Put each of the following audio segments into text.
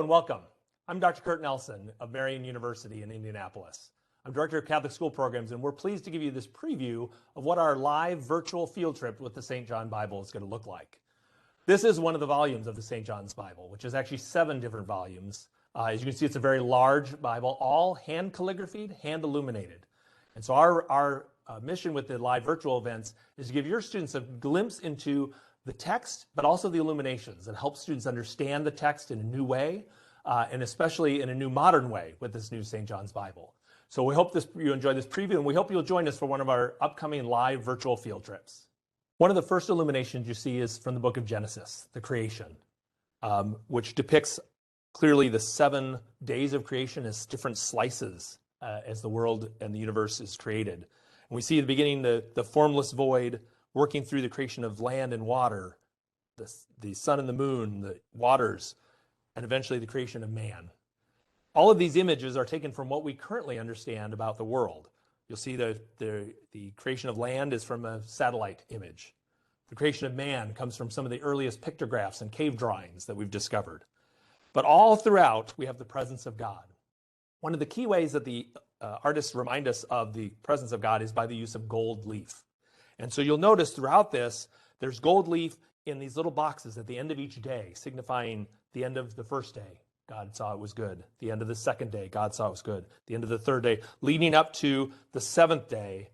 and welcome. I'm Dr. Kurt Nelson of Marian University in Indianapolis. I'm Director of Catholic School Programs, and we're pleased to give you this preview of what our live virtual field trip with the St. John Bible is going to look like. This is one of the volumes of the St. John's Bible, which is actually 7 different volumes. As you can see, it's a very large Bible, all hand calligraphied, hand illuminated. And so our mission with the live virtual events is to give your students a glimpse into the text, but also the illuminations, and help students understand the text in a new way, and especially in a new modern way with this new St. John's Bible. So we hope you enjoy this preview, and we hope you'll join us for one of our upcoming live virtual field trips. One of the first illuminations you see is from the book of Genesis, the creation, which depicts clearly the 7 days of creation as different slices as the world and the universe is created. And we see at the beginning the formless void working through the creation of land and water, the sun and the moon, the waters, and eventually the creation of man. All of these images are taken from what we currently understand about the world. You'll see the creation of land is from a satellite image. The creation of man comes from some of the earliest pictographs and cave drawings that we've discovered. But all throughout, we have the presence of God. One of the key ways that the artists remind us of the presence of God is by the use of gold leaf. And so you'll notice throughout this, there's gold leaf in these little boxes at the end of each day, signifying the end of the first day, God saw it was good. The end of the second day, God saw it was good. The end of the third day, leading up to the 7th day,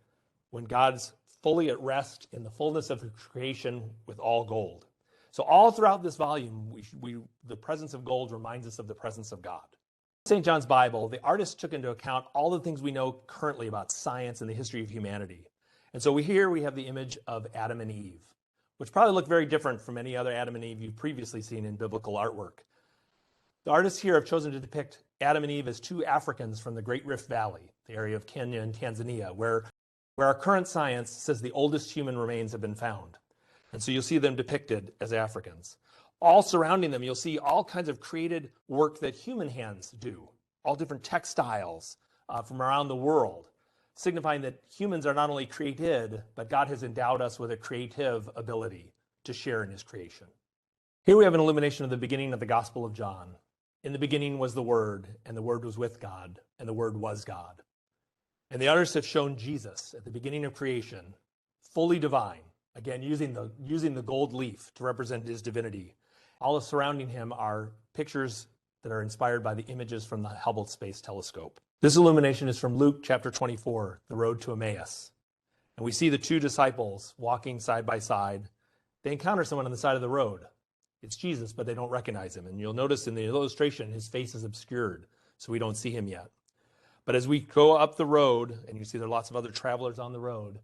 when God's fully at rest in the fullness of creation with all gold. So all throughout this volume, the presence of gold reminds us of the presence of God. St. John's Bible, the artist took into account all the things we know currently about science and the history of humanity. And so here we have the image of Adam and Eve, which probably look very different from any other Adam and Eve you've previously seen in biblical artwork. The artists here have chosen to depict Adam and Eve as 2 Africans from the Great Rift Valley, the area of Kenya and Tanzania, where our current science says the oldest human remains have been found. And so you'll see them depicted as Africans. All surrounding them, you'll see all kinds of created work that human hands do, all different textiles from around the world, signifying that humans are not only created, but God has endowed us with a creative ability to share in his creation. Here we have an illumination of the beginning of the Gospel of John. In the beginning was the Word, and the Word was with God, and the Word was God. And the artists have shown Jesus at the beginning of creation, fully divine, again using the gold leaf to represent his divinity. All surrounding him are pictures that are inspired by the images from the Hubble Space Telescope. This illumination is from Luke chapter 24, the road to Emmaus. And we see the 2 disciples walking side by side. They encounter someone on the side of the road. It's Jesus, but they don't recognize him. And you'll notice in the illustration, his face is obscured, so we don't see him yet. But as we go up the road, and you see there are lots of other travelers on the road,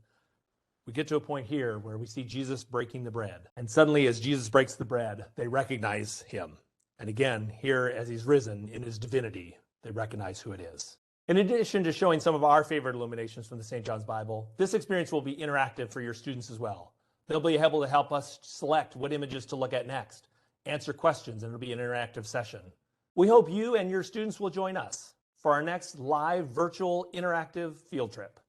we get to a point here where we see Jesus breaking the bread. And suddenly, as Jesus breaks the bread, they recognize him. And again, here as he's risen in his divinity, they recognize who it is. In addition to showing some of our favorite illuminations from the St. John's Bible, this experience will be interactive for your students as well. They'll be able to help us select what images to look at next, answer questions, and it'll be an interactive session. We hope you and your students will join us for our next live virtual interactive field trip.